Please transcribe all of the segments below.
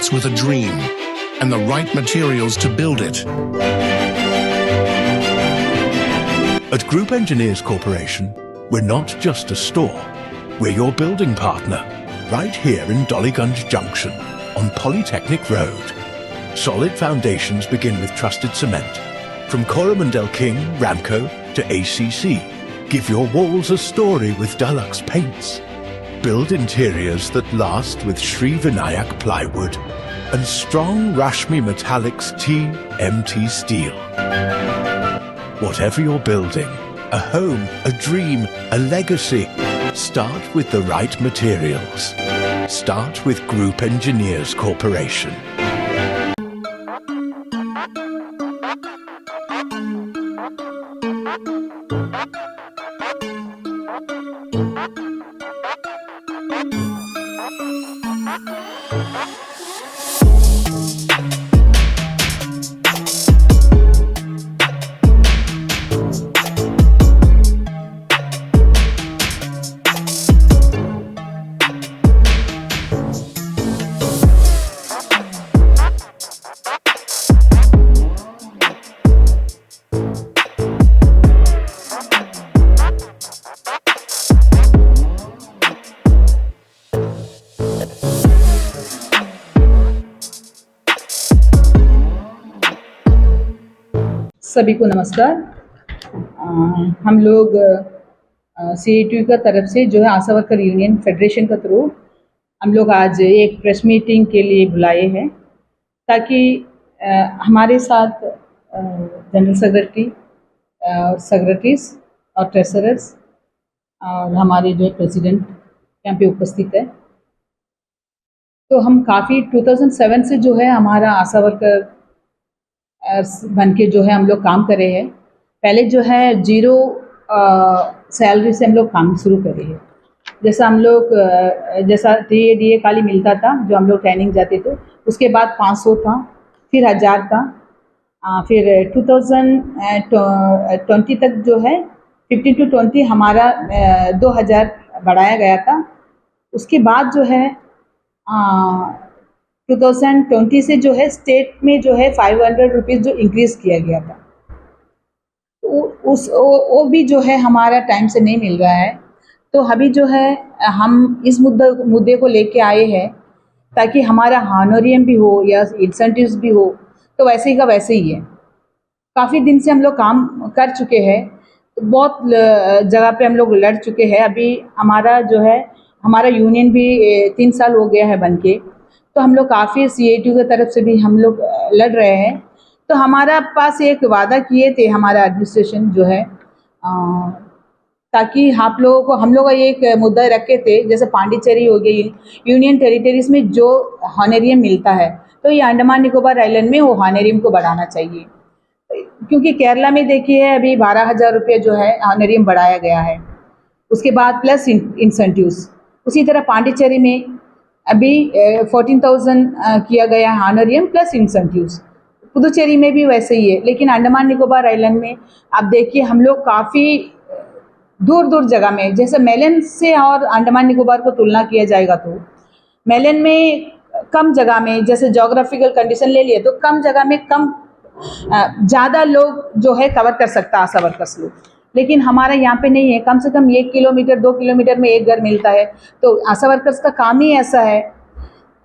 starts with a dream and the right materials to build it. At Group Engineers Corporation, we're not just a store, we're your building partner, right here in Dollygunge Junction on Polytechnic Road. Solid foundations begin with trusted cement. From Coromandel King, Ramco to ACC, give your walls a story with Dulux paints. Build interiors that last with Sri Vinayak plywood and strong Rashmi Metallics TMT steel. Whatever you're building, a home, a dream, a legacy, start with the right materials. Start with Group Engineers Corporation. सभी को नमस्कार। हम लोग CATU का तरफ से जो है आशा वर्कर यूनियन फेडरेशन का थ्रू हम लोग आज एक प्रेस मीटिंग के लिए बुलाए हैं ताकि हमारे साथ जनरल सेक्रेटरी सेक्रेटरीज और ट्रेजरर्स और हमारे जो प्रेसिडेंट यहाँ पे उपस्थित है। तो हम काफ़ी 2007 से जो है हमारा आशा वर्कर बन के जो है हम लोग काम कर रहे हैं। पहले जो है 0 सैलरी से हम लोग काम शुरू करे हैं। जैसा हम लोग जैसा DA खाली मिलता था जो हम लोग ट्रेनिंग जाते थे, उसके बाद 500 था, फिर 1000 था, फिर 2020 तक जो है 15 to 20 हमारा 2000 बढ़ाया गया था। उसके बाद जो है 2020 से जो है स्टेट में जो है 500 रुपीज़ जो इंक्रीज़ किया गया था, वो भी जो है हमारा टाइम से नहीं मिल रहा है। तो अभी जो है हम इस मुद्दे को लेके आए हैं ताकि हमारा हॉनोरियम भी हो या इंसेंटिव्स भी हो, तो वैसे ही का वैसे ही है। काफ़ी दिन से हम लोग काम कर चुके हैं, बहुत जगह पे हम लोग लड़ चुके हैं। अभी हमारा जो है हमारा यूनियन भी 3 साल हो गया है बनके, तो हम लोग काफ़ी CATU की तरफ से भी हम लोग लड़ रहे हैं। तो हमारा पास एक वादा किए थे हमारा एडमिनिस्ट्रेशन जो है ताकि आप लोगों को हम लोग एक मुद्दा रखे थे, जैसे पांडिचेरी हो गई, यूनियन टेरिटरीज में जो हॉनोरियम मिलता है तो ये अंडमान निकोबार आइलैंड में वो हॉनोरियम को बढ़ाना चाहिए। क्योंकि केरला में देखिए अभी 12,000 रुपये जो है हॉनोरियम बढ़ाया गया है, उसके बाद प्लस इंसेंटिव्स। उसी तरह पांडिचेरी में अभी 14,000 किया गया है हॉनोरियम प्लस इंसेंटिव्स। पुदुचेरी में भी वैसे ही है, लेकिन अंडमान निकोबार आइलैंड में आप देखिए हम लोग काफ़ी दूर दूर जगह में, जैसे मेलन से और अंडमान निकोबार को तुलना किया जाएगा तो मेलन में कम जगह में, जैसे जोग्राफिकल कंडीशन ले लिए तो कम जगह में कम ज़्यादा लोग जो है कवर कर सकता आशा वर्कर्स लोग, लेकिन हमारा यहाँ पे नहीं है। कम से कम 1 किलोमीटर 2 किलोमीटर में एक घर मिलता है। तो आशा वर्कर्स का काम ही ऐसा है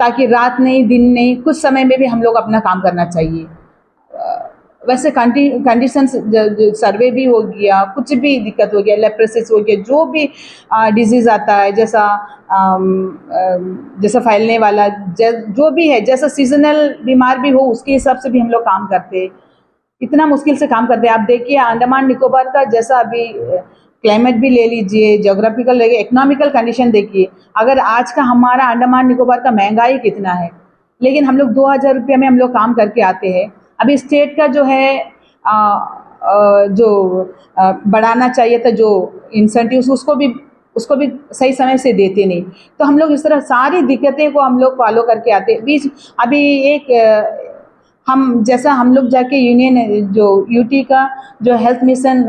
ताकि रात नहीं दिन नहीं कुछ समय में भी हम लोग अपना काम करना चाहिए। वैसे कंडीशंस सर्वे भी हो गया, कुछ भी दिक्कत हो गया, लेप्रोसिस हो गया, जो भी डिजीज़ आता है, जैसा फैलने वाला जो भी है, जैसा सीजनल बीमार भी हो उसके हिसाब से भी हम लोग काम करते हैं। इतना मुश्किल से काम करते हैं। आप देखिए अंडमान निकोबार का जैसा अभी क्लाइमेट भी ले लीजिए, जोग्राफिकल ले, इकोनॉमिकल कंडीशन देखिए। अगर आज का हमारा अंडमान निकोबार का महंगाई कितना है, लेकिन हम लोग 2,000 रुपये में हम लोग काम करके आते हैं। अभी स्टेट का जो है बढ़ाना चाहिए था जो इंसेंटिव्स, उसको भी सही समय से देते नहीं। तो हम लोग इस तरह सारी दिक्कतें को हम लोग फॉलो करके आते हैं। बीच अभी हम लोग जाके यूनियन जो यूटी का जो हेल्थ मिशन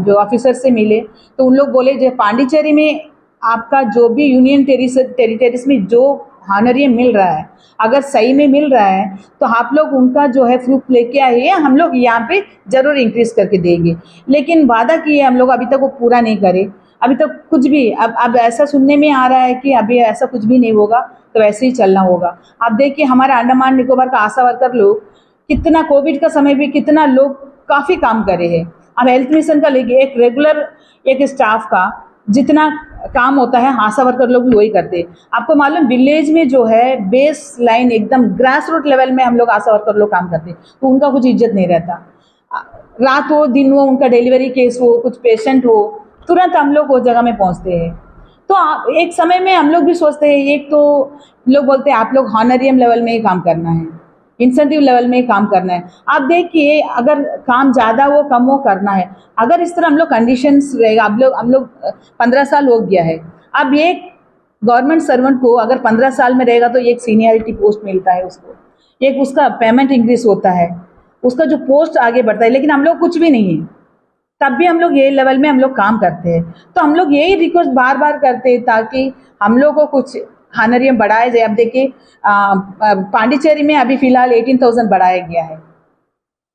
जो ऑफिसर से मिले, तो उन लोग बोले जो पांडिचेरी में आपका जो भी यूनियन टेरिटरीज में जो हॉनरियम मिल रहा है, अगर सही में मिल रहा है तो आप लोग उनका जो है प्रूफ लेके आइए, हम लोग यहाँ पे ज़रूर इंक्रीज़ करके देंगे। लेकिन वादा किए हम लोग, अभी तक वो पूरा नहीं करे, अभी तक कुछ भी। अब ऐसा सुनने में आ रहा है कि अभी ऐसा कुछ भी नहीं होगा, तो वैसे ही चलना होगा। आप देखिए हमारे अंडमान निकोबार का आशा वर्कर लोग कितना, कोविड का समय भी कितना लोग काफ़ी काम करे हैं। अब हेल्थ मिशन का लेके एक रेगुलर एक स्टाफ का जितना काम होता है आशा वर्कर लोग वही करते हैं। आपको मालूम विलेज में जो है बेस लाइन एकदम ग्रास रूट लेवल में हम लोग आशा वर्कर लोग काम करते हैं, तो उनका कुछ इज्जत नहीं रहता। रात हो दिन हो, उनका डिलीवरी केस हो, कुछ पेशेंट हो, तुरंत हम लोग वो जगह में पहुंचते हैं। तो एक समय में हम लोग भी सोचते हैं, एक तो लोग बोलते हैं आप लोग हॉनरियम लेवल में ही काम करना है, इंसेंटिव लेवल में ही काम करना है। आप देखिए अगर काम ज़्यादा हो कम हो करना है, अगर इस तरह हम लोग कंडीशंस रहेगा, हम लोग 15 साल हो गया है। अब एक गवर्नमेंट सर्वेंट को अगर 15 साल में रहेगा तो एक सीनियरिटी पोस्ट मिलता है उसको, एक उसका पेमेंट इंक्रीज होता है, उसका जो पोस्ट आगे बढ़ता है। लेकिन हम लोग कुछ भी नहीं है, तब भी हम लोग ये लेवल में हम लोग काम करते हैं। तो हम लोग यही रिक्वेस्ट बार बार करते हैं ताकि हम लोग को कुछ हॉनरियम बढ़ाया जाए। अब देखिए पांडिचेरी में अभी फिलहाल 18,000 बढ़ाया गया है।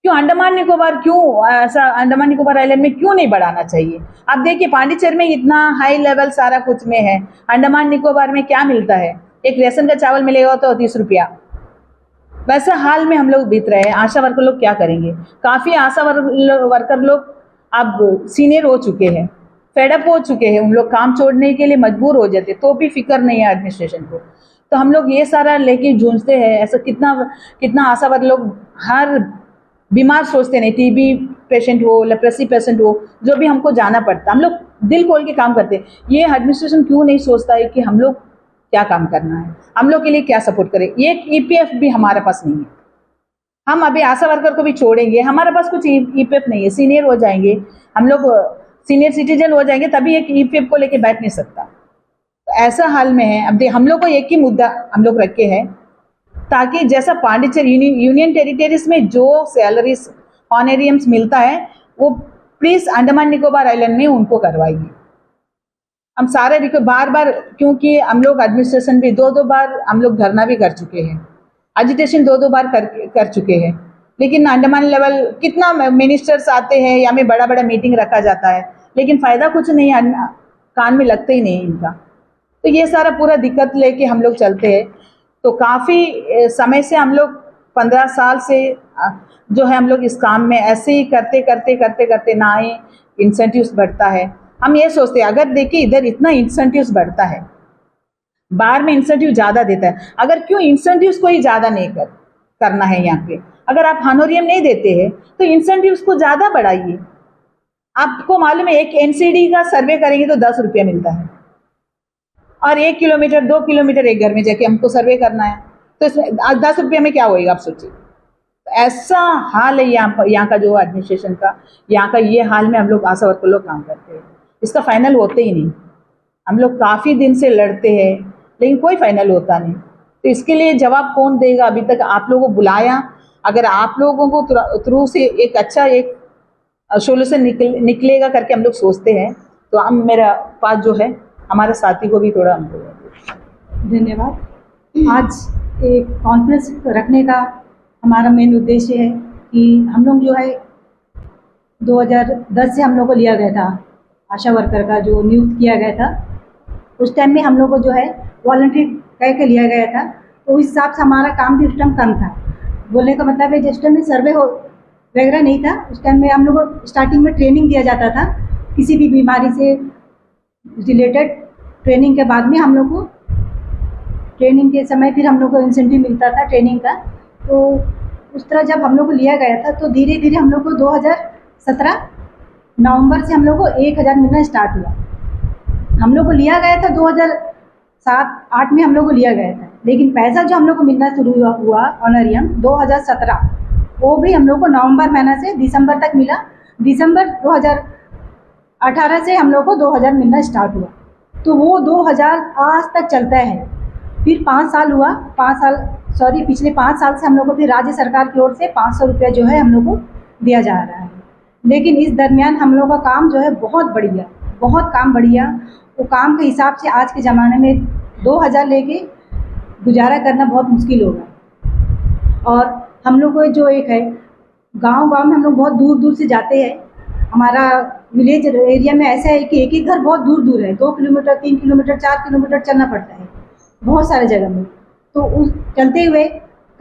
क्यों अंडमान निकोबार, क्यों ऐसा अंडमान निकोबार आइलैंड में क्यों नहीं बढ़ाना चाहिए? अब देखिए पांडिचेरी में इतना हाई लेवल सारा कुछ में है, अंडमान निकोबार में क्या मिलता है? एक रेशन का चावल मिलेगा तो 30 रुपया। वैसा हाल में हम लोग बीत रहे हैं। आशा वर्कर लोग क्या करेंगे? काफ़ी आशा वर्कर लोग अब सीनियर हो चुके हैं, फेडअप हो चुके हैं, उन लोग काम छोड़ने के लिए मजबूर हो जाते, तो भी फिक्र नहीं है एडमिनिस्ट्रेशन को। तो हम लोग ये सारा लेके जूझते हैं। ऐसा कितना आशा वर्कर लोग हर बीमार सोचते नहीं, टीबी पेशेंट हो, लेप्रेसी पेशेंट हो, जो भी हमको जाना पड़ता, हम लोग दिल खोल के काम करते हैं। ये एडमिनिस्ट्रेशन क्यों नहीं सोचता है कि हम लोग क्या काम करना है, हम लोग के लिए क्या सपोर्ट करें? ये ईपीएफ भी हमारे पास नहीं है। हम अभी आशा वर्कर को भी छोड़ेंगे, हमारे पास कुछ ईपीएफ नहीं है। सीनियर हो जाएंगे हम लोग, सीनियर सिटीजन हो जाएंगे, तभी एक ईपीएफ को लेके बैठ नहीं सकता। तो ऐसा हाल में है। अब हम लोग को एक ही मुद्दा हम लोग रखे हैं, ताकि जैसा पांडिचेरी यूनियन टेरिटरीज में जो सैलरीज ऑनरेरियम्स मिलता है वो प्लीज अंडमान निकोबार आइलैंड में उनको करवाइए। हम सारे बार बार, क्योंकि हम लोग एडमिनिस्ट्रेशन भी 2-2 बार हम लोग धरना भी कर चुके हैं, एजिटेशन 2-2 बार कर चुके हैं, लेकिन अंडमान लेवल कितना मिनिस्टर्स आते हैं या में बड़ा बड़ा मीटिंग रखा जाता है, लेकिन फ़ायदा कुछ नहीं, कान में लगते ही नहीं इनका। तो ये सारा पूरा दिक्कत लेके हम लोग चलते हैं। तो काफ़ी समय से हम लोग 15 साल से जो है हम लोग इस काम में ऐसे ही करते ना ही इंसेंटिव्स बढ़ता है। हम ये सोचते हैं, अगर देखिए इधर इतना इंसेंटिव्स बढ़ता है, बाहर में इंसेंटिव ज़्यादा देता है, अगर क्यों इंसेंटिव्स को ही ज़्यादा नहीं करना है यहाँ पे? अगर आप हॉनोरियम नहीं देते हैं तो इंसेंटिव्स को ज़्यादा बढ़ाइए। आपको मालूम है एक एनसीडी का सर्वे करेंगे तो 10 रुपया मिलता है, और 1 किलोमीटर 2 किलोमीटर एक घर में जाके हमको सर्वे करना है, तो इसमें 10 रुपये में क्या होएगा आप सोचिए। ऐसा हाल है यहाँ का जो एडमिनिस्ट्रेशन का, यहाँ का ये हाल में हम लोग आशा वर्कर लोग काम करते हैं, इसका फाइनल होते ही नहीं। हम लोग काफ़ी दिन से लड़ते हैं लेकिन कोई फाइनल होता नहीं। तो इसके लिए जवाब कौन देगा? अभी तक आप लोगों को बुलाया, अगर आप लोगों को थ्रू से एक अच्छा एक सोल्यूशन निकलेगा करके हम लोग सोचते हैं, तो हम मेरा पास जो है हमारे साथी को भी थोड़ा हमको धन्यवाद। आज एक कॉन्फ्रेंस रखने का हमारा मेन उद्देश्य है कि हम लोग जो है 2010 से हम लोग को लिया गया था, आशा वर्कर का जो नियुक्त किया गया था, उस टाइम में हम लोग को जो है वॉलंटरी कह के लिया गया था। तो उस हिसाब से हमारा काम भी उस टाइम कम था। बोलने का मतलब है जिस टाइम में सर्वे हो वगैरह नहीं था, उस टाइम में हम लोग को स्टार्टिंग में ट्रेनिंग दिया जाता था। किसी भी बीमारी से रिलेटेड ट्रेनिंग के बाद में हम लोग को ट्रेनिंग के समय फिर हम लोग को इंसेंटिव मिलता था ट्रेनिंग का। तो उस तरह जब हम लोग को लिया गया था तो धीरे धीरे हम लोग को 2017 नवंबर से हम लोग को 1000 मिलना स्टार्ट हुआ। हम लोग को लिया गया था 2007-8 में हम लोग को लिया गया था, लेकिन पैसा जो हम लोग को मिलना शुरू हुआ ऑनरियम 2017, वो भी हम लोग को नवंबर महीना से दिसंबर तक मिला। दिसंबर 2018 से हम लोग को 2000 मिलना स्टार्ट हुआ, तो वो 2000 आज तक चलता है। फिर 5 साल हुआ, पिछले 5 साल से हम लोग को फिर राज्य सरकार की ओर से 500 रुपया जो है हम लोग को दिया जा रहा है। लेकिन इस दरमियान हम लोग का काम जो है बहुत काम बढ़िया। वो काम के हिसाब से आज के ज़माने में 2000 लेके गुजारा करना बहुत मुश्किल होगा। और हम लोग को जो एक है, गांव-गांव में हम लोग बहुत दूर-दूर से जाते हैं। हमारा विलेज एरिया में ऐसा है कि एक-एक घर बहुत दूर-दूर है, 2 किलोमीटर, 3 किलोमीटर, 4 किलोमीटर चलना पड़ता है बहुत सारे जगह में। तो उस चलते हुए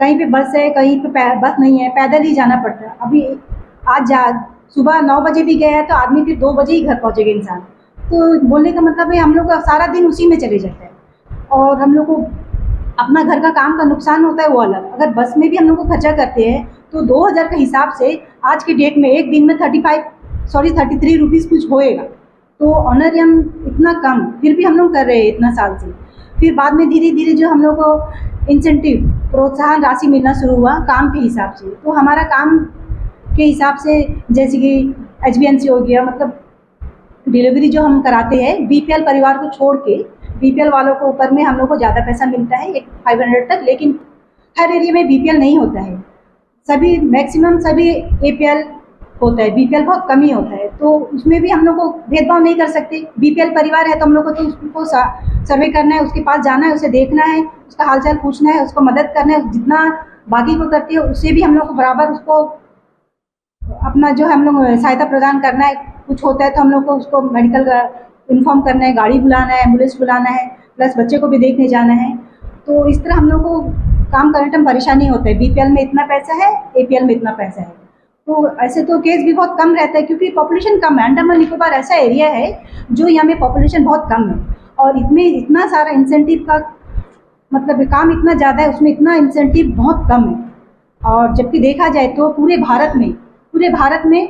कहीं पे बस है, कहीं पे बस नहीं है, पैदल ही जाना पड़ता है। अभी आज सुबह 9 बजे भी गए हैं तो आदमी फिर 2 बजे ही घर पहुँचेगा इंसान। तो बोलने का मतलब है हम लोग का सारा दिन उसी में चले जाता है और हम लोग को अपना घर का काम का नुकसान होता है वो अलग। अगर बस में भी हम लोग को खर्चा करते हैं तो 2000 के हिसाब से आज के डेट में एक दिन में 33 रुपीज़ कुछ होएगा। तो ऑनरियम इतना कम फिर भी हम लोग कर रहे हैं इतना साल से। फिर बाद में धीरे-धीरे जो हम लोग को इंसेंटिव प्रोत्साहन राशि मिलना शुरू हुआ काम के हिसाब से। तो हमारा काम के हिसाब से जैसे कि एचबीएनसी हो गया, मतलब डिलीवरी जो हम कराते हैं बीपीएल परिवार को छोड़ के, बीपीएल वालों को ऊपर में हम लोग को ज़्यादा पैसा मिलता है 500 तक, लेकिन हर एरिया में बीपीएल नहीं होता है। सभी मैक्सिमम सभी एपीएल होता है, बीपीएल बहुत कम ही होता है। तो उसमें भी हम लोग को भेदभाव नहीं कर सकते। बीपीएल परिवार है तो हम लोग को तो उसको सर्वे करना है, उसके पास जाना है, उसे देखना है, उसका हालचाल पूछना है, उसको मदद करना है। जितना बाकी को करती है उससे भी हम लोग को बराबर उसको अपना जो है हम लोग सहायता प्रदान करना है। कुछ होता है तो हम लोग को उसको मेडिकल का इन्फॉर्म करना है, गाड़ी बुलाना है, एम्बुलेंस बुलाना है, प्लस बच्चे को भी देखने जाना है। तो इस तरह हम लोग को काम करने में परेशानी होता है। बीपीएल में इतना पैसा है, एपीएल में इतना पैसा है। तो ऐसे तो केस भी बहुत कम रहता है क्योंकि पॉपुलेशन कम है। अंडमान निकोबार ऐसा एरिया है जो यहाँ में पॉपुलेशन बहुत कम है और इसमें इतना सारा इंसेंटिव का मतलब काम इतना ज़्यादा है, उसमें इतना इंसेंटिव बहुत कम है। और जबकि देखा जाए तो पूरे भारत में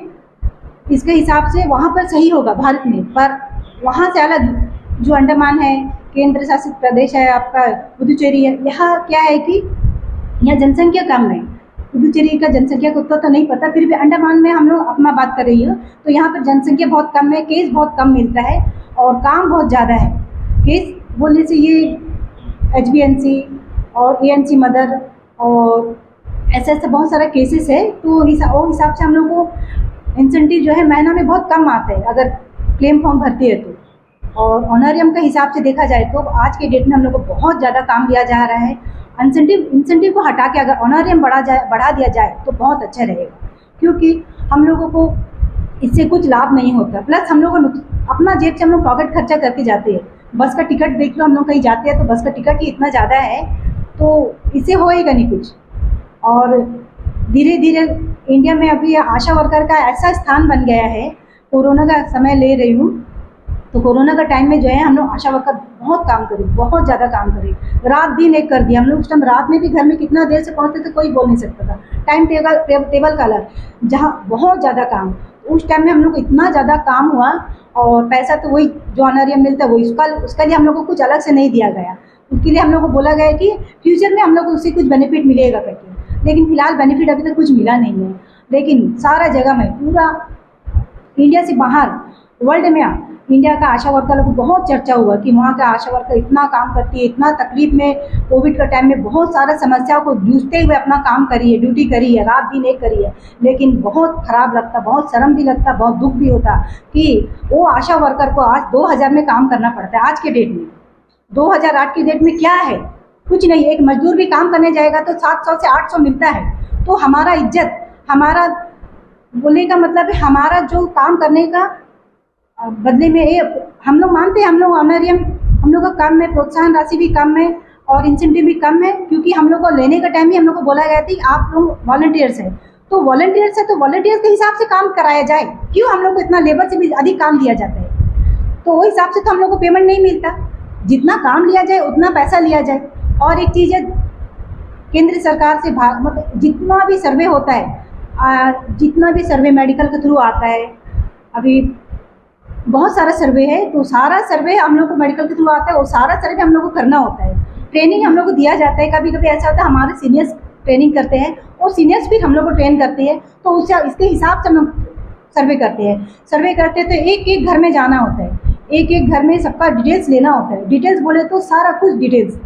इसके हिसाब से वहाँ पर सही होगा भारत में, पर वहाँ से अलग जो अंडमान है, केंद्र शासित प्रदेश है आपका पुदुचेरी है, यहाँ क्या है कि यहाँ जनसंख्या कम है। पुदुचेरी का जनसंख्या को उतना तो नहीं पता, फिर भी अंडमान में हम लोग अपना बात कर रही हो तो यहाँ पर जनसंख्या बहुत कम है, केस बहुत कम मिलता है और काम बहुत ज़्यादा है। केस बोलने से ये एचबीएनसी और एएनसी मदर और ऐसे बहुत सारा केसेस है। तो वो हिसाब से हम लोग को इंसेंटिव जो है महीना में बहुत कम आता है अगर क्लेम फॉर्म भरती है तो। और ऑनरियम के हिसाब से देखा जाए तो आज के डेट में हम लोग को बहुत ज़्यादा काम दिया जा रहा है। इंसेंटिव को हटा के अगर ऑनरियम बढ़ा दिया जाए तो बहुत अच्छा रहेगा, क्योंकि हम लोगों को इससे कुछ लाभ नहीं होता। प्लस हम लोग अपना जेब से हम लोग पॉकेट खर्चा करके जाते हैं। बस का टिकट देख लो, हम लोग कहीं जाते हैं तो बस का टिकट ही इतना ज़्यादा है, तो इससे होएगा नहीं कुछ। और धीरे धीरे इंडिया में अभी आशा वर्कर का ऐसा स्थान बन गया है। कोरोना का समय ले रही हूँ तो कोरोना का टाइम में जो है हम लोग आशा वर्कर बहुत काम करे, बहुत ज़्यादा काम करे, रात दिन एक कर दिया। हम लोग उस टाइम रात में भी घर में कितना देर से पहुँचते थे कोई बोल नहीं सकता था। टाइम टेबल का अलग, जहाँ बहुत ज़्यादा काम, उस टाइम में हम लोग को इतना ज़्यादा काम हुआ और पैसा तो वही जो ऑनरियम मिलता है वही, उसका लिए हम लोग को कुछ अलग से नहीं दिया गया। उसके लिए हम लोग को बोला गया कि फ्यूचर में हम लोग को उससे कुछ बेनिफिट मिलेगा करके, लेकिन फिलहाल बेनिफिट अभी तक कुछ मिला नहीं है। लेकिन सारा जगह में पूरा इंडिया से बाहर वर्ल्ड में इंडिया का आशा वर्कर को बहुत चर्चा हुआ कि वहाँ का आशा वर्कर इतना काम करती है, इतना तकलीफ में कोविड का टाइम में बहुत सारा समस्याओं को जूझते हुए अपना काम करी है, ड्यूटी करी है, रात दिन एक करी है। लेकिन बहुत ख़राब लगता, बहुत शर्म भी लगता, बहुत दुख भी होता कि वो आशा वर्कर को आज 2000 में काम करना पड़ता है। आज के डेट में 2008 की डेट में क्या है, कुछ नहीं। एक मजदूर भी काम करने जाएगा तो 700 से 800 मिलता है। तो हमारा इज्जत, हमारा बोलने का मतलब है हमारा जो काम करने का बदले में ये हम लोग मानते हैं, हम लोग ऑनरियम हम लोग का कम है, प्रोत्साहन राशि भी कम है और इंसेंटिव भी कम है, क्योंकि हम लोग को लेने का टाइम ही हम लोग को बोला गया था कि आप लोग वॉलंटियर्स हैं, तो वॉलंटियर्स है तो वॉलंटियर्स के हिसाब से काम कराया जाए। क्यों हम लोग को इतना लेबर से भी अधिक काम दिया जाता है? तो वो हिसाब से तो हम लोग को पेमेंट नहीं मिलता। जितना काम लिया जाए उतना पैसा लिया जाए। और एक चीज़ है, केंद्र सरकार से मतलब जितना भी सर्वे होता है, जितना भी सर्वे मेडिकल के थ्रू आता है, अभी बहुत सारा सर्वे है, तो सारा सर्वे हम लोग को मेडिकल के थ्रू आता है, वो सारा सर्वे हम लोग को करना होता है। ट्रेनिंग हम लोग को दिया जाता है। कभी कभी ऐसा होता है हमारे सीनियर्स ट्रेनिंग करते हैं और सीनियर्स फिर हम लोग को ट्रेन करते हैं, तो उससे इसके हिसाब से हम लोग सर्वे करते हैं। सर्वे करते हैं तो एक एक घर में जाना होता है, एक एक घर में सबका डिटेल्स लेना होता है। डिटेल्स बोले तो सारा कुछ डिटेल्स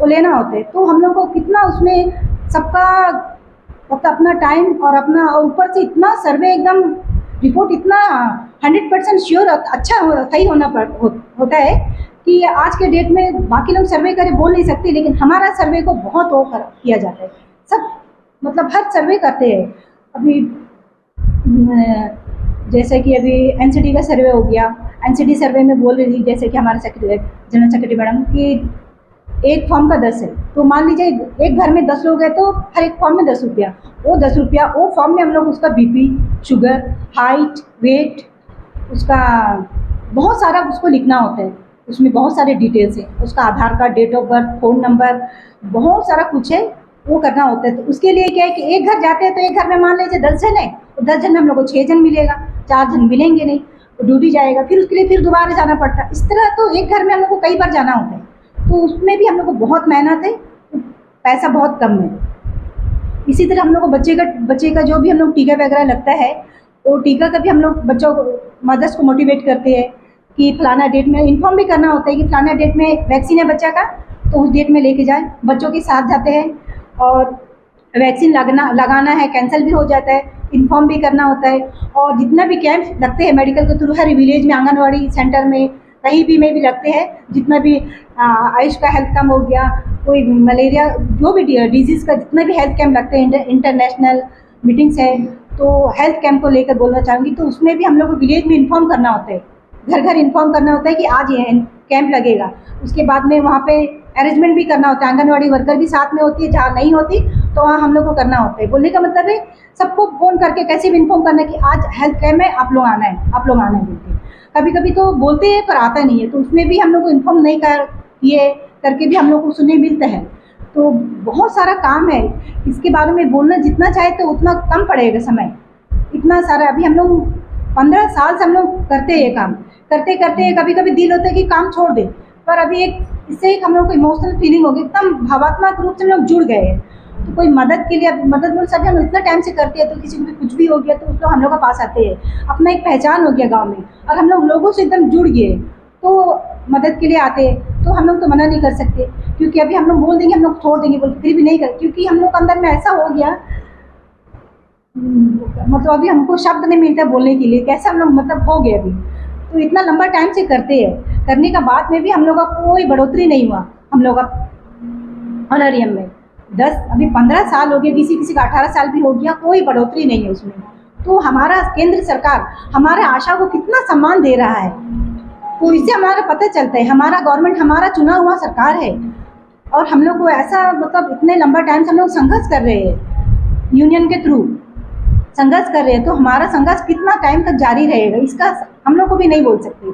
वो लेना होता है। तो हम लोग को कितना उसमें सबका अपना टाइम और अपना ऊपर से इतना सर्वे एकदम रिपोर्ट इतना 100% श्योर अच्छा सही होता है कि आज के डेट में बाकी लोग सर्वे करें बोल नहीं सकते, लेकिन हमारा सर्वे को बहुत वो किया जाता है। सब मतलब हर सर्वे करते हैं। अभी जैसे कि अभी एनसीडी का सर्वे हो गया, एनसीडी सर्वे में बोल रही थी जैसे कि हमारे सेक्रेटरी जनरल सेक्रेटरी मैडम कि एक फॉर्म का 10 है, तो मान लीजिए एक घर में 10 लोग हैं तो हर एक फॉर्म में 10 रुपया, वो 10 रुपया वो फॉर्म में हम लोग उसका बीपी, शुगर, हाइट, वेट, उसका बहुत सारा उसको लिखना होता है। उसमें बहुत सारे डिटेल्स है, उसका Aadhaar card, date of birth, phone number, बहुत सारा कुछ है वो करना होता है। तो उसके लिए क्या है कि एक घर जाते हैं तो एक घर में मान लीजिए 10 जन है, तो 10 जन में हम लोग को 6 जन मिलेगा, 4 जन मिलेंगे नहीं, तो ड्यूटी जाएगा, फिर उसके लिए फिर दोबारा जाना पड़ता है। इस तरह तो एक घर में हम लोग को कई बार जाना होता है, तो उसमें भी हम लोग को बहुत मेहनत है, पैसा बहुत कम है। इसी तरह हम लोग को बच्चे का जो भी हम लोग टीका वगैरह लगता है, वो टीका का भी हम लोग बच्चों को, मदर्स को मोटिवेट करते हैं कि फलाना डेट में इन्फॉर्म भी करना होता है कि फलाना डेट में वैक्सीन है बच्चा का, तो उस डेट में लेके जाएं। बच्चों के साथ जाते हैं और वैक्सीन लगाना है, कैंसिल भी हो जाता है, इन्फॉर्म भी करना होता है। और जितना भी कैंप लगते हैं मेडिकल के थ्रू, हर विलेज में, आंगनवाड़ी सेंटर में, कहीं भी में भी लगते हैं, जितना भी आयुष का हेल्थ कैंप हो गया, कोई मलेरिया, जो भी डिजीज़ का जितना भी हेल्थ कैंप लगते हैं, इंटरनेशनल मीटिंग्स है, तो हेल्थ कैंप को लेकर बोलना चाहूँगी। तो उसमें भी हम लोग को विलेज में इन्फॉर्म करना होता है, घर घर इन्फॉर्म करना होता है कि आज ये कैंप लगेगा। उसके बाद में वहाँ पे अरेंजमेंट भी करना होता है, आंगनवाड़ी वर्कर भी साथ में होती है, जहाँ नहीं होती तो वहाँ हम लोग को करना होता है। बोलने का मतलब है सबको फ़ोन करके कैसे भी इन्फॉर्म करना कि आज हेल्थ कैंप है, आप लोग आना है, आप लोग आना है बोलते हैं। कभी कभी तो बोलते हैं पर आता नहीं है, तो उसमें भी हम लोग को इन्फॉर्म नहीं किए करके भी हम लोग को सुनने मिलता है। तो बहुत सारा काम है, इसके बारे में बोलना जितना चाहे तो उतना कम पड़ेगा समय, इतना सारा। अभी हम लोग 15 साल से हम लोग करते हैं ये काम, करते करते कभी कभी दिल होता है कि काम छोड़ दे, पर अभी इससे एक हम लोग को इमोशनल फीलिंग हो गई, एकदम भावात्मक रूप से हम लोग जुड़ गए हैं। तो कोई मदद के लिए, मदद मिल सके, हम इतना टाइम से करते हैं, तो किसी को भी कुछ भी हो गया तो उसको हम लोग का पास आते हैं, अपना एक पहचान हो गया गाँव में, और हम लोग लोगों से एकदम जुड़ गए तो मदद के लिए आते हैं। तो हम लोग तो मना नहीं कर सकते, क्योंकि अभी हम लोग बोल देंगे हम लोग छोड़ देंगे बोल, फिर भी नहीं कर, क्योंकि हम लोग अंदर में ऐसा हो गया, मतलब अभी हमको शब्द नहीं मिलता बोलने के लिए, कैसे हम लोग मतलब हो गए अभी। तो इतना लंबा टाइम से करते हैं, करने का बाद में भी हम लोग का कोई बढ़ोतरी नहीं हुआ हम लोग का ऑनरियम में। 15 साल हो गए, किसी का 18 साल भी हो गया, कोई बढ़ोतरी नहीं है उसमें। तो हमारा केंद्र सरकार हमारे आशा को कितना सम्मान दे रहा है, तो इससे हमारा पता चलता है हमारा गवर्नमेंट, हमारा चुना हुआ सरकार है, और हम लोग को ऐसा मतलब इतने लंबा टाइम से हम लोग संघर्ष कर रहे हैं, यूनियन के थ्रू संघर्ष कर रहे हैं। तो हमारा संघर्ष कितना टाइम तक जारी रहेगा इसका हम लोग को भी नहीं बोल सकते,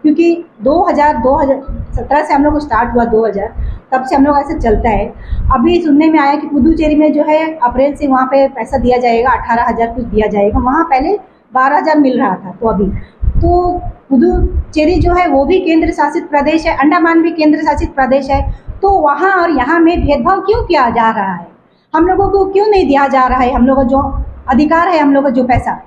क्योंकि 2017 से हम लोग को स्टार्ट हुआ, 2000 तब से हम लोग ऐसे चलता है। अभी सुनने में आया कि पुदुचेरी में जो है अप्रैल से वहाँ पे पैसा दिया जाएगा, 18,000 कुछ दिया जाएगा, वहाँ पहले 12,000 मिल रहा था। तो अभी तो पुदुचेरी जो है वो भी केंद्र शासित प्रदेश है, अंडमान भी केंद्र शासित प्रदेश है, तो वहाँ और यहाँ में भेदभाव क्यों किया जा रहा है, हम लोगों को क्यों नहीं दिया जा रहा है हम लोगों का जो अधिकार है, हम लोगों का जो पैसा।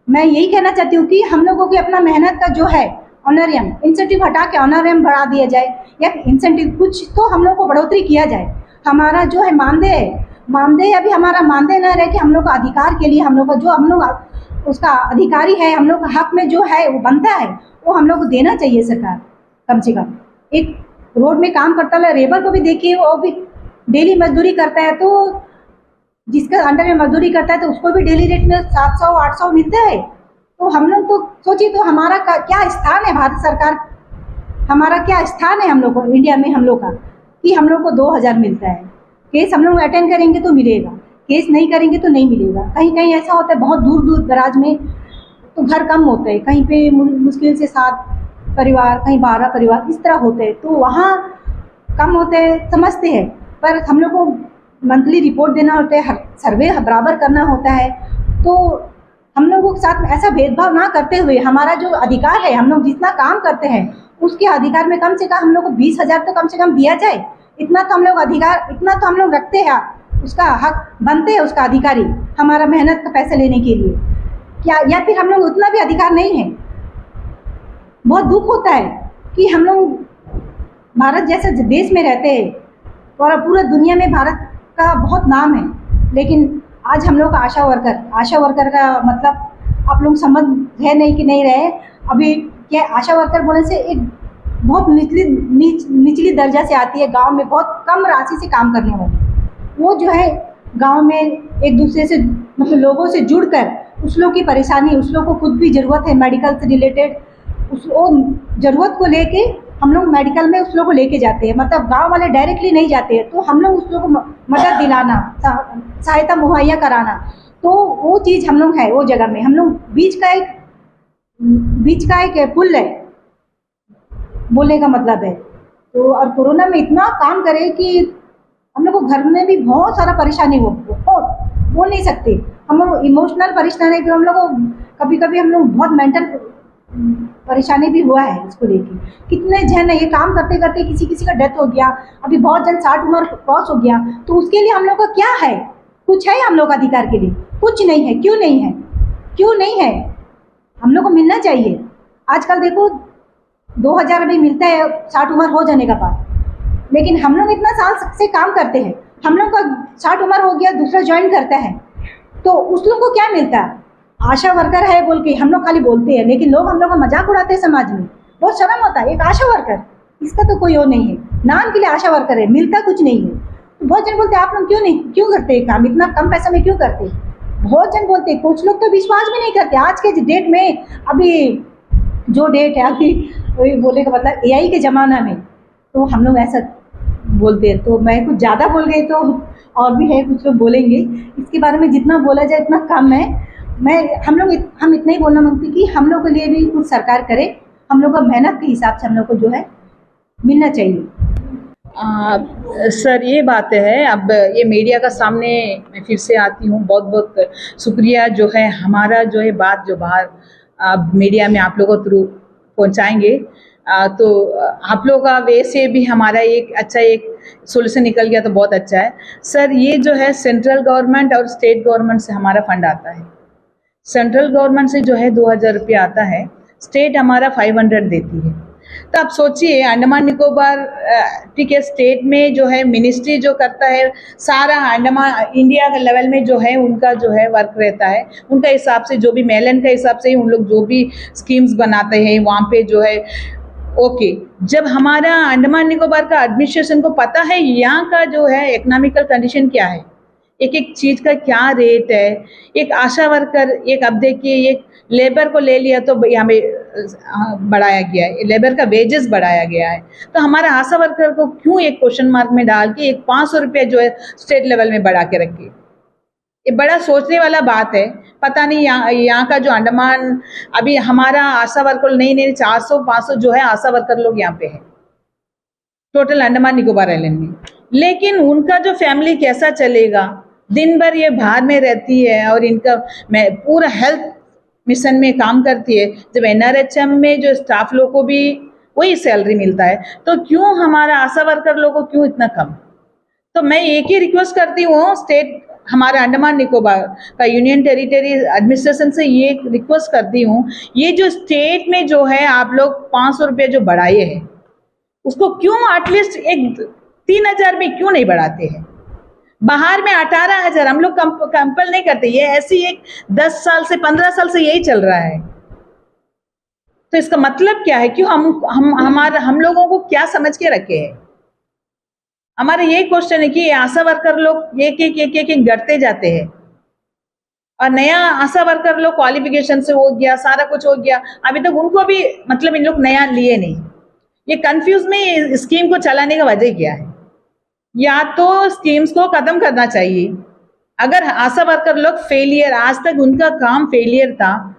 मैं यही कहना चाहती हूँ कि हम लोगों की अपना मेहनत का जो है ऑनरियम, इंसेंटिव हटा के ऑनरियम बढ़ा दिया जाए, या इंसेंटिव कुछ तो हम लोग को बढ़ोतरी किया जाए। हमारा जो है मानदेय अभी हमारा मानदेय न रहे कि हम लोग का अधिकार के लिए, हम लोग का जो हम लोग उसका अधिकारी है, हम लोग का हक में जो है वो बनता है, वो हम लोग को देना चाहिए सरकार। कम से कम एक रोड में काम करता है लेबर को भी देखिए, वो भी डेली मजदूरी करता है, तो जिसका अंडर में मजदूरी करता है तो उसको भी डेली रेट में 700-800 मिलता है। तो हम लोग तो सोचिए तो हमारा क्या स्थान है, भारत सरकार हमारा क्या स्थान है हम लोग को इंडिया में, हम लोग का, कि हम लोग को 2000 मिलता है। केस हम लोग अटेंड करेंगे तो मिलेगा, केस नहीं करेंगे तो नहीं मिलेगा। कहीं कहीं ऐसा होता है बहुत दूर दूर दराज में तो घर कम होते हैं, कहीं पे मुश्किल से 7 परिवार, कहीं 12 परिवार, इस तरह होते हैं, तो वहाँ कम होते हैं, समझते हैं। पर हम लोग को मंथली रिपोर्ट देना होता है, सर्वे बराबर करना होता है, तो हम लोगों के साथ में ऐसा भेदभाव ना करते हुए हमारा जो अधिकार है, हम लोग जितना काम करते हैं उसके अधिकार में कम से कम हम लोग को 20,000 तो कम से कम दिया जाए। इतना तो हम लोग अधिकार, इतना तो हम लोग रखते हैं, उसका हक बनते हैं उसका अधिकारी, हमारा मेहनत का पैसा लेने के लिए, क्या या फिर हम लोग उतना भी अधिकार नहीं है। बहुत दुख होता है कि हम लोग भारत जैसे देश में रहते हैं और पूरा दुनिया में भारत का बहुत नाम है, लेकिन आज हम लोग का आशा वर्कर का मतलब आप लोग समझ है नहीं कि नहीं रहे। अभी क्या आशा वर्कर बोलने से एक बहुत निचली दर्जा से आती है, गांव में बहुत कम राशि से काम करने वाली। वो जो है गांव में एक दूसरे से मतलब लोगों से जुड़कर उस लोग की परेशानी, उस लोग को खुद भी ज़रूरत है मेडिकल से रिलेटेड, उस वो ज़रूरत को लेके हम लोग मेडिकल में उस लोग को लेके जाते हैं। मतलब गांव वाले डायरेक्टली नहीं जाते हैं, तो हम लोग उस लोग को मदद दिलाना, सहायता मुहैया कराना, तो वो चीज़ हम लोग है वो जगह में। हम लोग बीच का एक पुल है, बोलने का मतलब है। तो और कोरोना में इतना काम करे कि हम लोग को घर में भी बहुत सारा परेशानी हो, बहुत बोल नहीं सकते। हम लोग इमोशनल परेशानी भी, हम लोग को कभी कभी हम लोग बहुत मेंटल परेशानी भी हुआ है इसको लेके। कितने जन है ये काम करते करते किसी का डेथ हो गया, अभी बहुत जन 60 उम्र क्रॉस हो गया, तो उसके लिए हम लोग का क्या है? कुछ है हम लोग का अधिकार के लिए? कुछ नहीं है। क्यों नहीं है? क्यों नहीं है? हम लोग को मिलना चाहिए। आजकल देखो 2000 अभी मिलता है 60 उम्र हो जाने का बाद, लेकिन हम लोग इतना साल से काम करते हैं, हम लोग का 60 उम्र हो गया, दूसरा ज्वाइन करता है, तो उस लोग को क्या मिलता है? आशा वर्कर है बोल के हम लोग खाली बोलते हैं, लेकिन लोग हम लोग का मजाक उड़ाते हैं समाज में। बहुत शर्म होता है। एक आशा वर्कर, इसका तो कोई और नहीं है, नाम के लिए आशा वर्कर है, मिलता कुछ नहीं है। तो बहुत जन बोलते हैं आप लोग क्यों करते हैं काम, इतना कम पैसा में क्यों करते हैं? बहुत जन बोलते हैं, कुछ लोग तो विश्वास भी नहीं करते। आज के डेट में, अभी जो डेट है, अभी वही बोले का मतलब एआई के ज़माना में, तो हम लोग ऐसा बोलते हैं। तो मैं कुछ ज़्यादा बोल गई, तो और भी है कुछ लोग बोलेंगे इसके बारे में। जितना बोला जाए इतना कम है। हम इतना ही बोलना मांगते कि हम लोग के लिए भी कुछ सरकार करे, हम लोग का मेहनत के हिसाब से हम लोग को जो है मिलना चाहिए। सर ये बात है, अब ये मीडिया का सामने मैं फिर से आती हूँ। बहुत बहुत शुक्रिया जो है हमारा जो है बात जो बाहर मीडिया में आप लोगों थ्रू पहुँचाएंगे। तो आप लोगों का वैसे भी हमारा एक अच्छा एक सोल्यूशन निकल गया तो बहुत अच्छा है। सर ये जो है सेंट्रल गवर्नमेंट और स्टेट गवर्नमेंट से हमारा फंड आता है। सेंट्रल गवर्नमेंट से जो है 2000 रुपया आता है, स्टेट हमारा 500 देती है। तो आप सोचिए अंडमान निकोबार, ठीक है, स्टेट में जो है मिनिस्ट्री जो करता है सारा अंडमान इंडिया के लेवल में जो है उनका जो है वर्क रहता है, उनका हिसाब से जो भी मेलन का हिसाब से उन लोग जो भी स्कीम्स बनाते हैं वहाँ पे जो है ओके। जब हमारा अंडमान निकोबार का एडमिनिस्ट्रेशन को पता है यहाँ का जो है इकोनॉमिकल कंडीशन क्या है, एक एक चीज़ का क्या रेट है, एक आशा वर्कर, एक अब देखिए एक लेबर को ले लिया तो यहाँ पे बढ़ाया गया है, लेबर का वेजेस बढ़ाया गया है। तो हमारा आशा वर्कर को क्यों एक क्वेश्चन मार्क में डाल के एक 500 रुपये जो है स्टेट लेवल में बढ़ा के रखिए? ये बड़ा सोचने वाला बात है। पता नहीं यहाँ का जो अंडमान, अभी हमारा आशा वर्कर नहीं 400-500 जो है आशा वर्कर लोग यहाँ पे है टोटल अंडमान निकोबार आइलैंड में। लेकिन उनका जो फैमिली कैसा चलेगा? दिन भर ये बाहर में रहती है और इनका पूरा हेल्थ मिशन में काम करती है। जब एनआरएचएम में जो स्टाफ लोग को भी वही सैलरी मिलता है, तो क्यों हमारा आशा वर्कर लोगों को क्यों इतना कम? तो मैं एक ही रिक्वेस्ट करती हूँ स्टेट, हमारा अंडमान निकोबार का यूनियन टेरिटरी एडमिनिस्ट्रेशन से ये रिक्वेस्ट करती हूँ, ये जो स्टेट में जो है आप लोग 500 रुपये जो बढ़ाए हैं उसको क्यों एटलीस्ट एक 3000 में क्यों नहीं बढ़ाते हैं? बाहर में 18,000 हम लोग कंपल नहीं करते। ये ऐसी एक 10 साल से 15 साल से यही चल रहा है। तो इसका मतलब क्या है? क्यों हम लोगों को क्या समझ के रखे हैं? हमारा यही क्वेश्चन है कि आशा वर्कर लोग एक गढ़ते जाते हैं और नया आशा वर्कर लोग क्वालिफिकेशन से हो गया, सारा कुछ हो गया, अभी तक उनको भी मतलब इन लोग नया लिए नहीं। ये कंफ्यूज में स्कीम को चलाने का वजह क्या है? या तो स्कीम्स को खत्म करना चाहिए। अगर आशा वर्कर लोग फेलियर, आज तक उनका काम फेलियर था,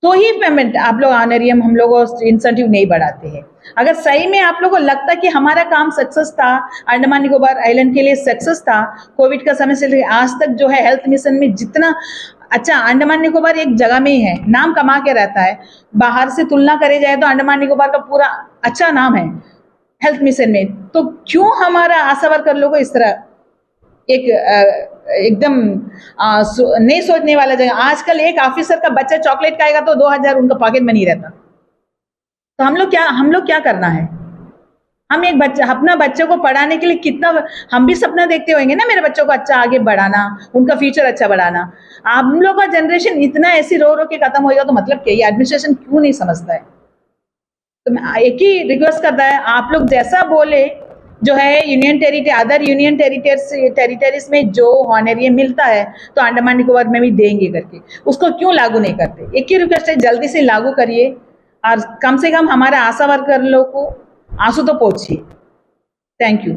तो ही पेमेंट आप लोग ऑनरियम हम लोग इंसेंटिव नहीं बढ़ाते हैं। अगर सही में आप लोगों को लगता कि हमारा काम सक्सेस था, अंडमान निकोबार आइलैंड के लिए सक्सेस था, कोविड का समय से लेकर आज तक जो है हेल्थ मिशन में जितना अच्छा, अंडमान निकोबार एक जगह में ही है, नाम कमा के रहता है। बाहर से तुलना करे जाए तो अंडमान निकोबार का पूरा अच्छा नाम है हेल्थ मिशन में। तो क्यों हमारा आशा वर्कर लोगों को इस तरह एक एकदम नहीं सोचने वाला जगह? आजकल एक ऑफिसर का बच्चा चॉकलेट खाएगा तो 2000 उनका पॉकेट मनी रहता। तो हम लोग क्या करना है? हम एक बच्चा, अपना बच्चों को पढ़ाने के लिए कितना हम भी सपना देखते होंगे ना, मेरे बच्चों को अच्छा आगे बढ़ाना, उनका फ्यूचर अच्छा बढ़ाना। हम लोग का जनरेशन इतना ऐसी रो रो के खत्म होगा तो मतलब क्या? ये एडमिनिस्ट्रेशन क्यों नहीं समझता है? तो मैं एक ही रिक्वेस्ट करता है, आप लोग जैसा बोले जो है अदर यूनियन टेरिटरीज में जो हॉनरियम मिलता है तो अंडमान निकोबार में भी देंगे करके, उसको क्यों लागू नहीं करते? एक ही रिक्वेस्ट है, जल्दी से लागू करिए और कम से कम हमारे आशा वर्कर लोग को आंसू तो पहुंचिए। Thank you.